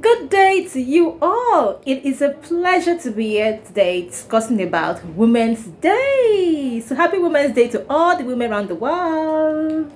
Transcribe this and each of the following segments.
Good day to you all. It is a pleasure to be here today discussing about Women's Day. So happy Women's Day to all the women around the world.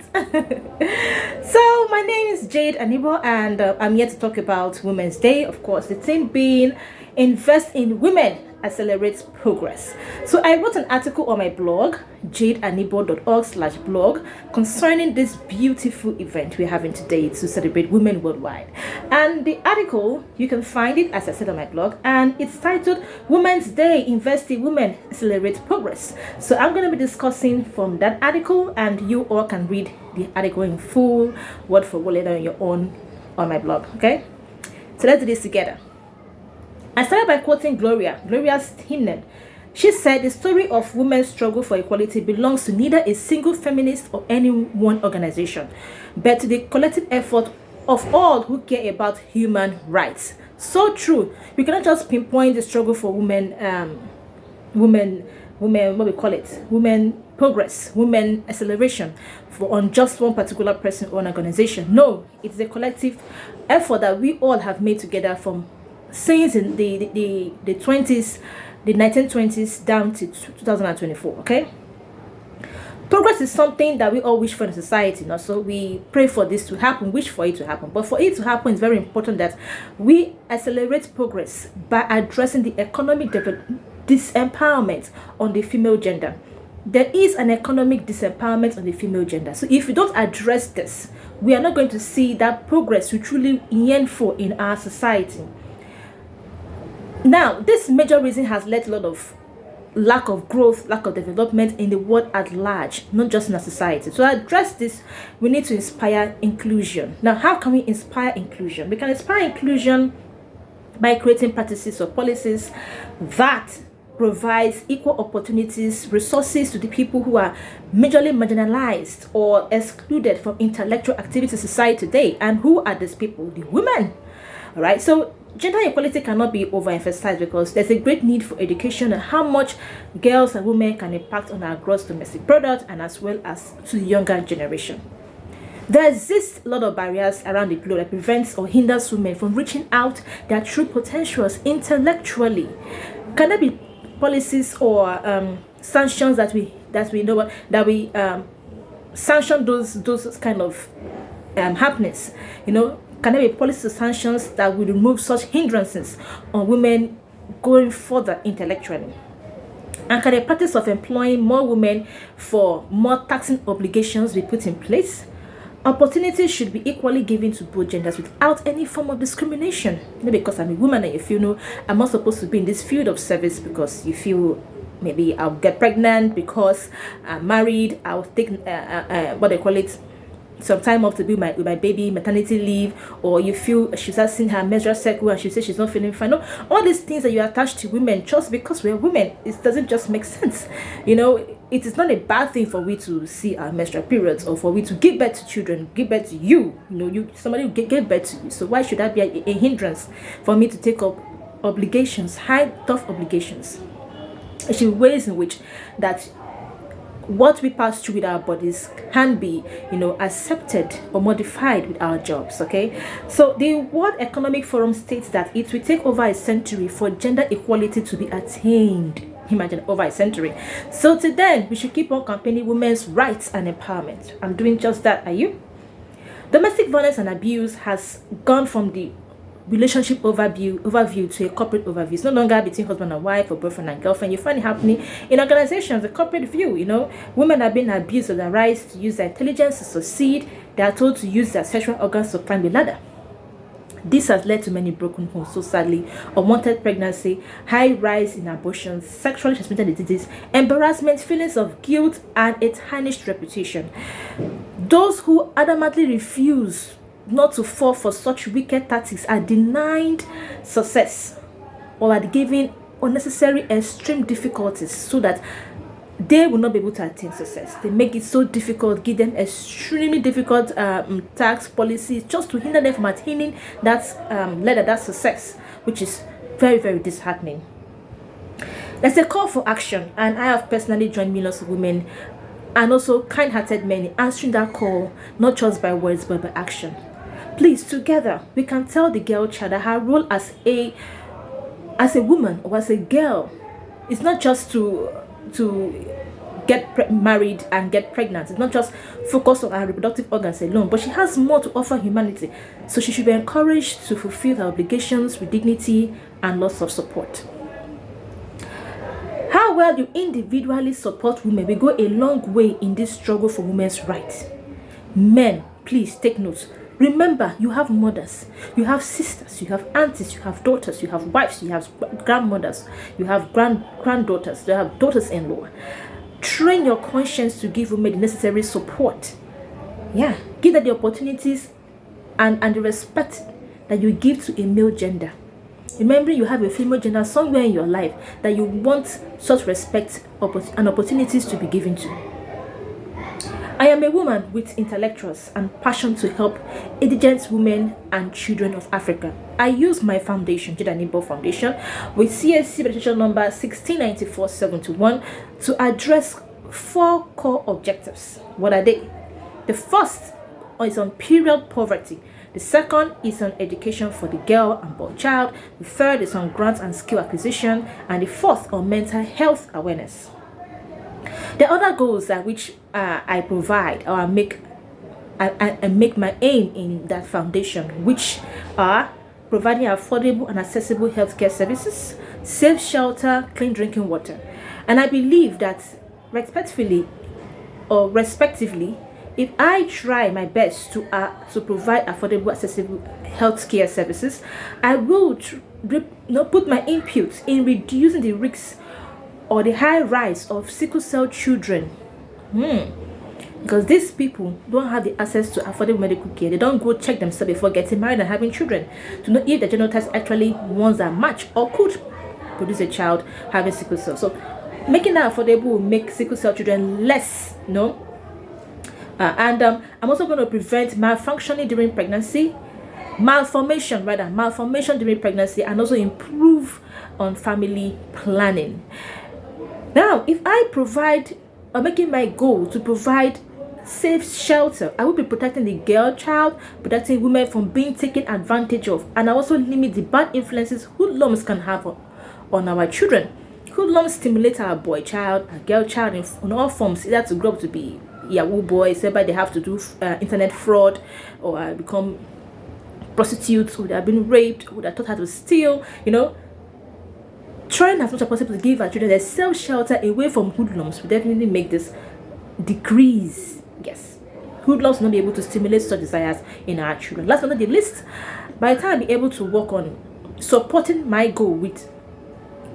So my name is Jade Anibo and I'm here to talk about Women's Day. Of course, the theme being invest in women accelerates progress. So I wrote an article on my blog, jadeanibo.org/blog, concerning this beautiful event we're having today to celebrate women worldwide. And the article, you can find it, as I said, on my blog, and it's titled Women's Day, Invest in Women Accelerates Progress. So I'm going to be discussing from that article, and you all can read the article in full, word for word, later on your own on my blog. Okay, so let's do this together. I started by quoting Gloria Steinem. She said, the story of women's struggle for equality belongs to neither a single feminist or any one organization, but to the collective effort of all who care about human rights. So true. We cannot just pinpoint the struggle for women, what we call it, women progress, women acceleration on just one particular person or an organization. No, it's a collective effort that we all have made together from since in the 20s, the 1920s down to 2024. Okay, progress is something that we all wish for in society, so we pray for this to happen, wish for it to happen. But for it to happen, it's very important that we accelerate progress by addressing the economic disempowerment on the female gender. There is an economic disempowerment on the female gender. So if we don't address this, we are not going to see that progress we truly yearn for in our society. Now, this major reason has led to a lot of lack of growth, lack of development in the world at large, not just in our society. To address this, we need to inspire inclusion. Now, how can we inspire inclusion? We can inspire inclusion by creating practices or policies that provides equal opportunities, resources to the people who are majorly marginalized or excluded from intellectual activity in society today. And who are these people? The women. All right, so gender equality cannot be overemphasized because there's a great need for education and how much girls and women can impact on our gross domestic product and as well as to the younger generation. There exists a lot of barriers around the globe that prevents or hinders women from reaching out their true potentials intellectually. Can there be policies or sanctions that we know that we sanction those kind of happenings? Can there be policies or sanctions that will remove such hindrances on women going further intellectually? And can the practice of employing more women for more taxing obligations be put in place? Opportunities should be equally given to both genders without any form of discrimination. Because I'm a woman and you feel, no, I'm not supposed to be in this field of service because you feel maybe I'll get pregnant because I'm married, I'll take what they call it, some time off to be with my baby, maternity leave, or you feel she's not seen her menstrual cycle and she says she's not feeling fine. No, all these things that you attach to women just because we're women, it doesn't just make sense. It is not a bad thing for we to see our menstrual periods or for we to give birth to children, give birth to you. Somebody will give birth to you. So why should that be a hindrance for me to take up obligations, high tough obligations? It's in ways in which that what we pass through with our bodies can be, accepted or modified with our jobs. Okay, so the World Economic Forum states that it will take over a century for gender equality to be attained. Imagine, over a century. So to then, we should keep on campaigning women's rights and empowerment. I'm doing just that. Are you? Domestic violence and abuse has gone from the relationship overview to a corporate overview. It's no longer between husband and wife or boyfriend and girlfriend. You find it happening in organizations, a corporate view. Women are being abused of their rights to use their intelligence to succeed. They are told to use their sexual organs to climb the ladder. This has led to many broken homes, so sadly, unwanted pregnancy, high rise in abortions, sexually transmitted diseases, embarrassment, feelings of guilt, and a tarnished reputation. Those who adamantly refuse not to fall for such wicked tactics are denied success or are given unnecessary extreme difficulties so that they will not be able to attain success. They make it so difficult, give them extremely difficult tax policies just to hinder them from attaining that ladder, that success, which is very, very disheartening. There's a call for action, and I have personally joined millions of women and also kind-hearted men answering that call, not just by words but by action. Please, together, we can tell the girl child that her role as a woman or as a girl is not just to get married and get pregnant. It's not just focus on her reproductive organs alone, but she has more to offer humanity. So she should be encouraged to fulfill her obligations with dignity and lots of support. How well you individually support women will go a long way in this struggle for women's rights. Men, please take note. Remember, you have mothers, you have sisters, you have aunties, you have daughters, you have wives, you have grandmothers, you have granddaughters, you have daughters-in-law. Train your conscience to give women the necessary support. Yeah, give them the opportunities and the respect that you give to a male gender. Remembering you have a female gender somewhere in your life that you want such respect and opportunities to be given to. I am a woman with intellectuals and passion to help indigent women and children of Africa. I use my foundation, Jade Anibor Foundation, with CSC registration number 169471 to address 4 core objectives. What are they? The first is on period poverty. The second is on education for the girl and boy child. The third is on grants and skill acquisition. And the fourth on mental health awareness. The other goals which I provide or I make my aim in that foundation, which are providing affordable and accessible healthcare services, safe shelter, clean drinking water. And I believe that respectively, if I try my best to provide affordable, accessible healthcare services, I will put my input in reducing the risks or the high rise of sickle cell children. Because these people don't have the access to affordable medical care. They don't go check themselves before getting married and having children to know if the genotypes actually ones that match or could produce a child having sickle cell. So making that affordable will make sickle cell children less, I'm also going to prevent malfunctioning during pregnancy, malformation during pregnancy, and also improve on family planning. Now, if I provide or making my goal to provide safe shelter, I will be protecting the girl child, protecting women from being taken advantage of, and I also limit the bad influences hoodlums can have on our children. Hoodlums stimulate our boy child, our girl child in all forms, either to grow up to be Yahoo boys, whereby they have to do internet fraud or become prostitutes, who have been raped, who are taught how to steal, Trying as much as possible to give our children a self-shelter away from hoodlums will definitely make this decrease. Yes, hoodlums will not be able to stimulate such desires in our children. Last but not the least, by the time I'll be able to work on supporting my goal with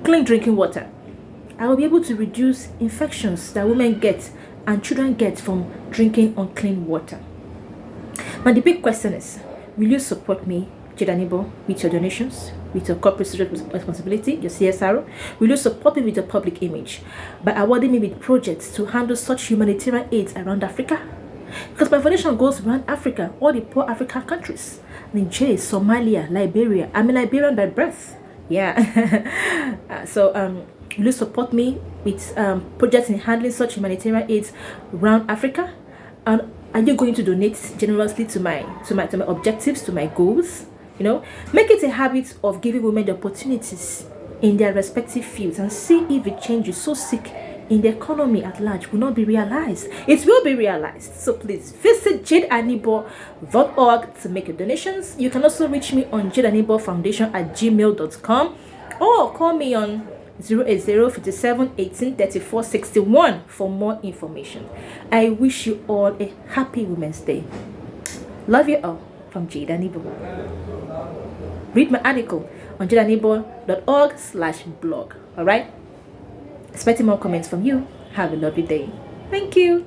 clean drinking water, I will be able to reduce infections that women get and children get from drinking unclean water. Now the big question is, will you support me, Jade Anibor, with your donations, with your corporate social responsibility, your CSR? Will you support me with your public image by awarding me with projects to handle such humanitarian aids around Africa? Because my foundation goes around Africa, all the poor African countries, Niger, Somalia, Liberia. I'm a Liberian by birth. Yeah. Will you support me with projects in handling such humanitarian aids around Africa? And are you going to donate generously to my objectives, to my goals? Make it a habit of giving women the opportunities in their respective fields and see if the change you so seek in the economy at large will not be realized. It will be realized. So please visit jadeanibor.org to make your donations. You can also reach me on jadeaniborfoundation@gmail.com or call me on 08057183461 for more information. I wish you all a happy Women's Day. Love you all from Jade Anibor. Read my article on jadeanibor.org/blog. Alright? Expecting more comments from you. Have a lovely day. Thank you.